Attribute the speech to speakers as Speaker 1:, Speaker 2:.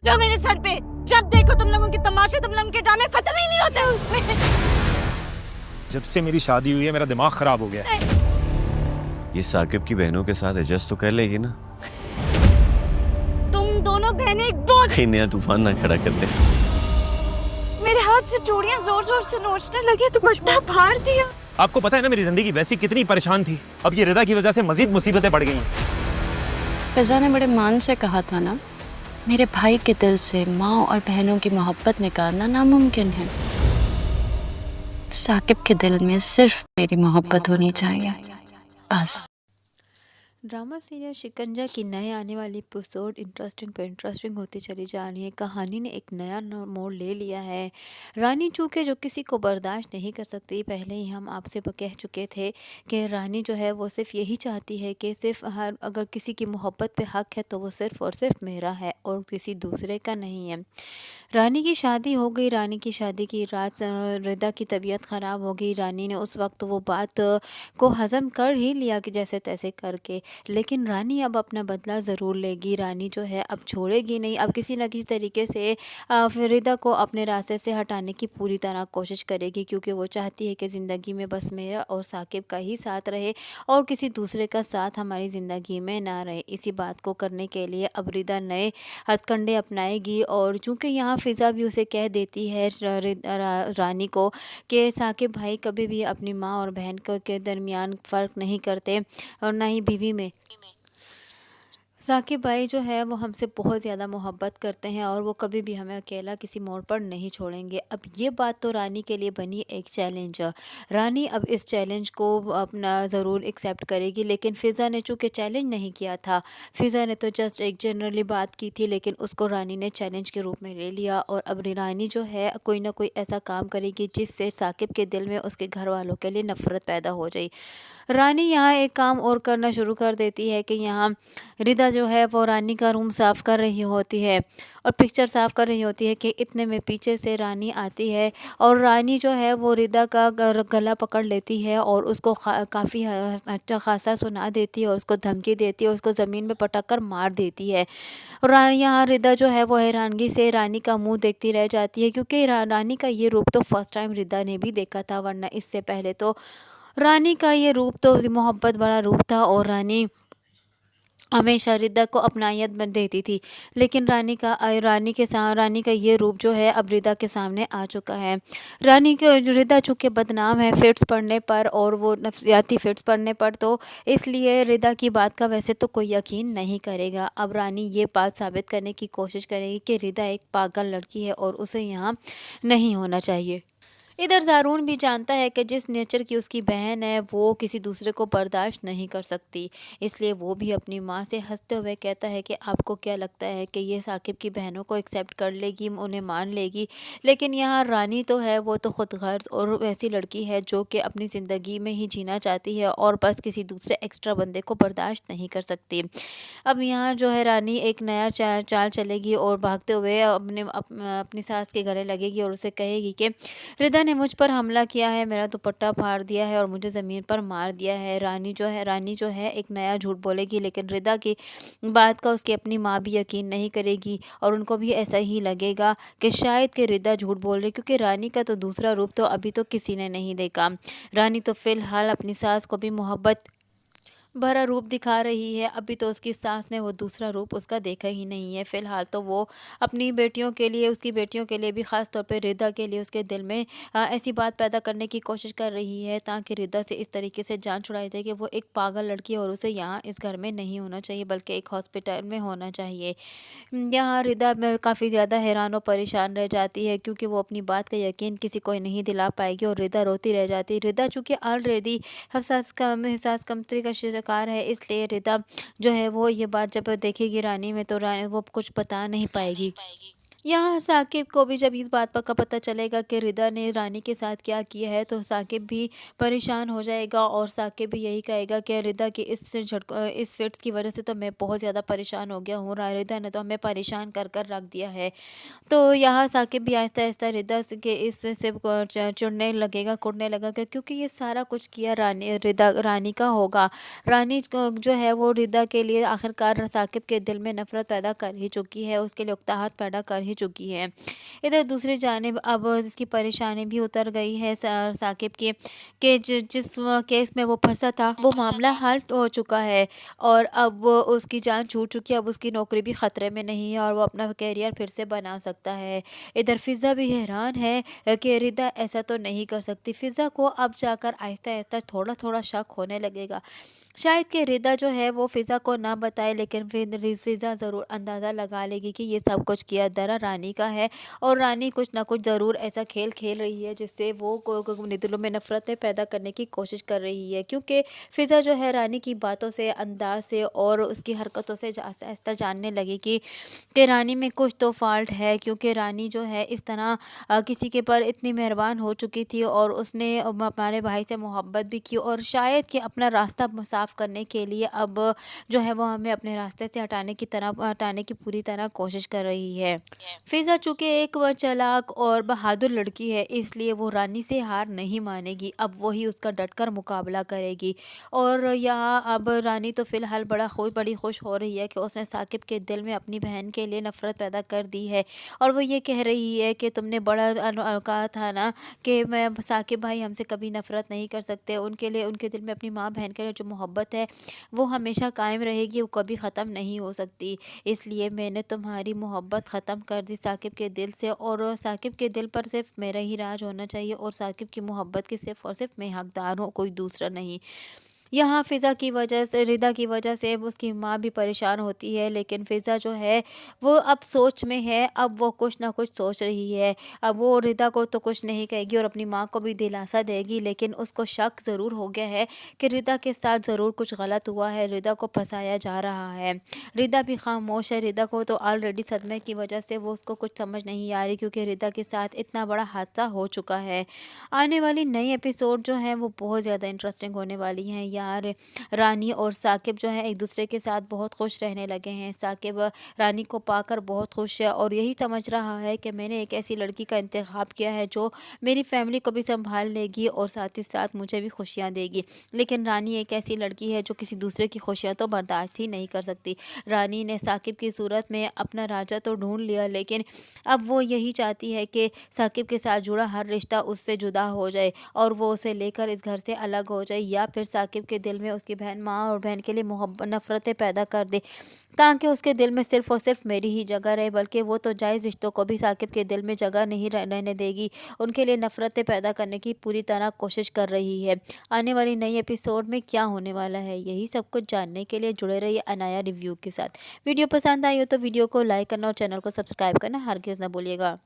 Speaker 1: जो मेरे सर पे, जब देखो तुम लोगों के तमाशे, तुम लोगों के ड्रामे खत्म ही नहीं होते उसमें।
Speaker 2: जब से मेरी शादी हुई है मेरा दिमाग खराब हो गया है।
Speaker 3: ये साकिब की बहनों के साथ एडजस्ट तो कर लेगी ना?
Speaker 1: तुम दोनों बहनें एक बहुत
Speaker 3: कहीं नया तूफान ना खड़ा कर दे।
Speaker 1: मेरे हाथ से चूड़ियां जोर जोर से नोचने लगी तो मुझे फाड़ दिया।
Speaker 2: आपको पता है ना मेरी जिंदगी वैसी कितनी परेशान थी, अब ये रिदा की वजह से मजीद मुसीबतें बढ़ गई हैं।
Speaker 4: फिजा ने बड़े मान से कहा था ना, मेरे भाई के दिल से माँ और बहनों की मोहब्बत निकालना नामुमकिन है। साकिब के दिल में सिर्फ मेरी मोहब्बत होनी चाहिए, बस।
Speaker 5: ड्रामा सीरियल शिकंजा की नए आने वाली एपिसोड इंटरेस्टिंग पे इंटरेस्टिंग होती चली जा रही है। कहानी ने एक नया मोड़ ले लिया है। रानी चूँकि जो किसी को बर्दाश्त नहीं कर सकती, पहले ही हम आपसे कह चुके थे कि रानी जो है वो सिर्फ यही चाहती है कि सिर्फ हर अगर किसी की मोहब्बत पे हक है तो वो सिर्फ और सिर्फ मेरा है और किसी दूसरे का नहीं है। रानी की शादी हो गई। रानी की शादी की रात रिदा की तबीयत ख़राब हो गई। रानी ने उस वक्त वो बात को हज़म कर ही लिया कि जैसे तैसे करके, लेकिन रानी अब अपना बदला ज़रूर लेगी। रानी जो है अब छोड़ेगी नहीं, अब किसी न किसी तरीके से रिदा को अपने रास्ते से हटाने की पूरी तरह कोशिश करेगी, क्योंकि वो चाहती है कि ज़िंदगी में बस मेरा और साकिब का ही साथ रहे और किसी दूसरे का साथ हमारी ज़िंदगी में ना रहे। इसी बात को करने के लिए अब रिदा नए हथकंडे अपनाएगी। और चूँकि यहाँ फ़िज़ा भी उसे कह देती है रानी को कि साकिब भाई कभी भी अपनी माँ और बहन के दरमियान फ़र्क नहीं करते और ना ही बीवी में। साकिब भाई जो है वो हमसे बहुत ज़्यादा मोहब्बत करते हैं और वो कभी भी हमें अकेला किसी मोड़ पर नहीं छोड़ेंगे। अब ये बात तो रानी के लिए बनी एक चैलेंज। रानी अब इस चैलेंज को अपना ज़रूर एक्सेप्ट करेगी, लेकिन फ़िज़ा ने चूँकि चैलेंज नहीं किया था, फ़िज़ा ने तो जस्ट एक जनरली बात की थी, लेकिन उसको रानी ने चैलेंज के रूप में ले लिया। और अब रानी जो है कोई ना कोई ऐसा काम करेगी जिससे साकिब के दिल में उसके घर वालों के लिए नफ़रत पैदा हो जाए। रानी यहाँ एक काम और करना शुरू कर देती है कि यहाँ रिदा जो है वो रानी का रूम साफ़ कर रही होती है और पिक्चर साफ़ कर रही होती है कि इतने में पीछे से रानी आती है और रानी जो है वो रिदा का गला पकड़ लेती है और उसको काफ़ी अच्छा खासा सुना देती है और उसको धमकी देती है, उसको ज़मीन में पटक कर मार देती है। और यहाँ रिदा जो है वो हैरानगी से रानी का मुंह देखती रह जाती है, क्योंकि रानी का ये रूप तो फर्स्ट टाइम रिदा ने भी देखा था, वरना इससे पहले तो रानी का ये रूप तो मोहब्बत भरा रूप था और रानी हमेशा रिदा को अपनायत बन देती थी। लेकिन रानी का ये रूप जो है अब रिदा के सामने आ चुका है। रानी के जो रिदा चूँकि बदनाम है फिट्स पड़ने पर, और वो नफसियाती फिट्स पड़ने पर, तो इसलिए रिदा की बात का वैसे तो कोई यकीन नहीं करेगा। अब रानी ये बात साबित करने की कोशिश करेगी कि रिदा एक पागल लड़की है और उसे यहाँ नहीं होना चाहिए। इधर ज़ारून भी जानता है कि जिस नेचर की उसकी बहन है वो किसी दूसरे को बर्दाश्त नहीं कर सकती, इसलिए वो भी अपनी माँ से हंसते हुए कहता है कि आपको क्या लगता है कि ये साकिब की बहनों को एक्सेप्ट कर लेगी, उन्हें मान लेगी? लेकिन यहाँ रानी तो है वो तो खुद गर्ज और ऐसी लड़की है जो कि अपनी ज़िंदगी में ही जीना चाहती है और बस किसी दूसरे एक्स्ट्रा बंदे को बर्दाश्त नहीं कर सकती। अब यहाँ जो है रानी एक नया चाल चलेगी और भागते हुए अपनी सास के गले लगेगी और उसे कहेगी कि रिदा ने मुझ पर हमला किया है, मेरा दुपट्टा फाड़ दिया है और मुझे ज़मीन पर मार दिया है। रानी जो है एक नया झूठ बोलेगी, लेकिन रिदा की बात का उसकी अपनी माँ भी यकीन नहीं करेगी और उनको भी ऐसा ही लगेगा कि शायद कि रिदा झूठ बोल रही, क्योंकि रानी का तो दूसरा रूप तो अभी तो किसी ने नहीं देखा। रानी तो फ़िलहाल अपनी सास को भी मोहब्बत भरा रूप दिखा रही है, अभी तो उसकी सास ने वो दूसरा रूप उसका देखा ही नहीं है। फ़िलहाल तो वो अपनी बेटियों के लिए, उसकी बेटियों के लिए भी, ख़ास तौर पे रिदा के लिए उसके दिल में ऐसी बात पैदा करने की कोशिश कर रही है ताकि रिदा से इस तरीके से जान छुड़ाई जाए कि वो एक पागल लड़की है और उसे यहाँ इस घर में नहीं होना चाहिए बल्कि एक हॉस्पिटल में होना चाहिए। यहाँ रिदा में काफ़ी ज़्यादा हैरान और परेशान रह जाती है, क्योंकि वो अपनी बात का यकीन किसी को नहीं दिला पाएगी और रिदा रोती रह जाती है। रिदा चूँकि ऑलरेडी एहसास कमतरी का शिकार है, इसलिए रिदा जो है वो ये बात जब देखेगी रानी में तो रानी वो कुछ बता नहीं पाएगी। यहाँ साकिब को भी जब इस बात का पता चलेगा कि रिदा ने रानी के साथ क्या किया है तो साकिब भी परेशान हो जाएगा और साकिब भी यही कहेगा कि रिदा की इस फिट्स की वजह से तो मैं बहुत ज़्यादा परेशान हो गया हूँ, रिदा ने तो हमें परेशान कर कर रख दिया है। तो यहाँ साकिब भी आहिस्ता आहिस्ता रिदा के इस से चिढ़ने लगेगा, कुड़ने लगेगा, क्योंकि ये सारा कुछ किया रानी का होगा। रानी जो है वो रिदा के लिए आखिरकार साकिब के दिल में नफरत पैदा कर ही चुकी है, उसके लिए उकताहट पैदा कर ही चुकी है। इधर दूसरी जानिब अब इसकी परेशानी भी उतर गई है साकिब की, कि जिस केस में वो फंसा था वो मामला हल हो चुका है और अब उसकी जान छूट चुकी है, अब उसकी नौकरी भी ख़तरे में नहीं है और वो अपना कैरियर फिर से बना सकता है। इधर फ़िज़ा भी हैरान है कि रिदा ऐसा तो नहीं कर सकती। फ़िज़ा को अब जाकर आहिस्ता आहिस्ता थोड़ा थोड़ा शक होने लगेगा, शायद कि रिदा जो है वो फ़िज़ा को ना बताए, लेकिन फिर फ़िज़ा ज़रूर अंदाज़ा लगा लेगी कि ये सब कुछ किया दरा रानी का है और रानी कुछ ना कुछ ज़रूर ऐसा खेल खेल रही है जिससे वो दिलों में नफ़रतें पैदा करने की कोशिश कर रही है, क्योंकि फ़िज़ा जो है रानी की बातों से, अंदाज से और उसकी हरकतों से आहिस्ता आहिस्ता जानने लगेगी कि रानी में कुछ तो फ़ॉल्ट है, क्योंकि रानी जो है इस तरह किसी के पर इतनी मेहरबान हो चुकी थी और उसने हमारे भाई से मोहब्बत भी की और शायद कि अपना रास्ता साफ़ करने के लिए अब जो है वो हमें अपने रास्ते से हटाने की पूरी तरह कोशिश कर रही है। फ़िज़ा चूँकि एक चालाक और बहादुर लड़की है, इसलिए वो रानी से हार नहीं मानेगी, अब वही उसका डटकर मुकाबला करेगी। और यहाँ अब रानी तो फ़िलहाल बड़ी खुश हो रही है कि उसने साकिब के दिल में अपनी बहन के लिए नफ़रत पैदा कर दी है और वो ये कह रही है कि तुमने बड़ा कहा था ना कि मैं साकिब भाई हमसे कभी नफ़रत नहीं कर सकते, उनके लिए उनके दिल में अपनी माँ बहन के लिए जो मोहब्बत है वो हमेशा कायम रहेगी, वो कभी ख़त्म नहीं हो सकती। इसलिए मैंने तुम्हारी मोहब्बत ख़त्म कर दी साकिब के दिल से और साकिब के दिल पर सिर्फ मेरा ही राज होना चाहिए और साकिब की मोहब्बत की सिर्फ और सिर्फ मैं हकदार हूँ, कोई दूसरा नहीं। यहाँ फ़िज़ा की वजह से, रिदा की वजह से उसकी माँ भी परेशान होती है, लेकिन फ़िज़ा जो है वो अब सोच में है, अब वो कुछ ना कुछ सोच रही है। अब वो रिदा को तो कुछ नहीं कहेगी और अपनी माँ को भी दिलासा देगी, लेकिन उसको शक ज़रूर हो गया है कि रिदा के साथ ज़रूर कुछ गलत हुआ है, रिदा को फंसाया जा रहा है। रिदा भी खामोश है, रिदा को तो ऑलरेडी सदमे की वजह से वो उसको कुछ समझ नहीं आ रही, क्योंकि रिदा के साथ इतना बड़ा हादसा हो चुका है। आने वाली नई एपिसोड जो है वो बहुत ज़्यादा इंटरेस्टिंग होने वाली हैं यार। रानी और साकिब जो है एक दूसरे के साथ बहुत खुश रहने लगे हैं। साकिब रानी को पाकर बहुत खुश है और यही समझ रहा है कि मैंने एक ऐसी लड़की का इंतखाब किया है जो मेरी फैमिली को भी संभाल लेगी और साथ ही साथ मुझे भी खुशियाँ देगी। लेकिन रानी एक ऐसी लड़की है जो किसी दूसरे की खुशियाँ तो बर्दाश्त ही नहीं कर सकती। रानी ने साकिब की सूरत में अपना राजा तो ढूंढ लिया, लेकिन अब वो यही चाहती है कि साकिब के साथ जुड़ा हर रिश्ता उससे जुदा हो जाए और वो उसे लेकर इस घर से अलग हो जाए, या फिर साकिब के दिल में उसकी बहन, माँ और बहन के लिए मोहब्बत, नफ़रतें पैदा कर दे, ताकि उसके दिल में सिर्फ़ और सिर्फ मेरी ही जगह रहे। बल्कि वो तो जायज़ रिश्तों को भी साकिब के दिल में जगह नहीं रहने देगी, उनके लिए नफ़रतें पैदा करने की पूरी तरह कोशिश कर रही है। आने वाली नई एपिसोड में क्या होने वाला है, यही सब कुछ जानने के लिए जुड़े रहिए अनाया रिव्यू के साथ। वीडियो पसंद आई हो तो वीडियो को लाइक करना और चैनल को सब्सक्राइब करना हरगिज़ ना भूलिएगा।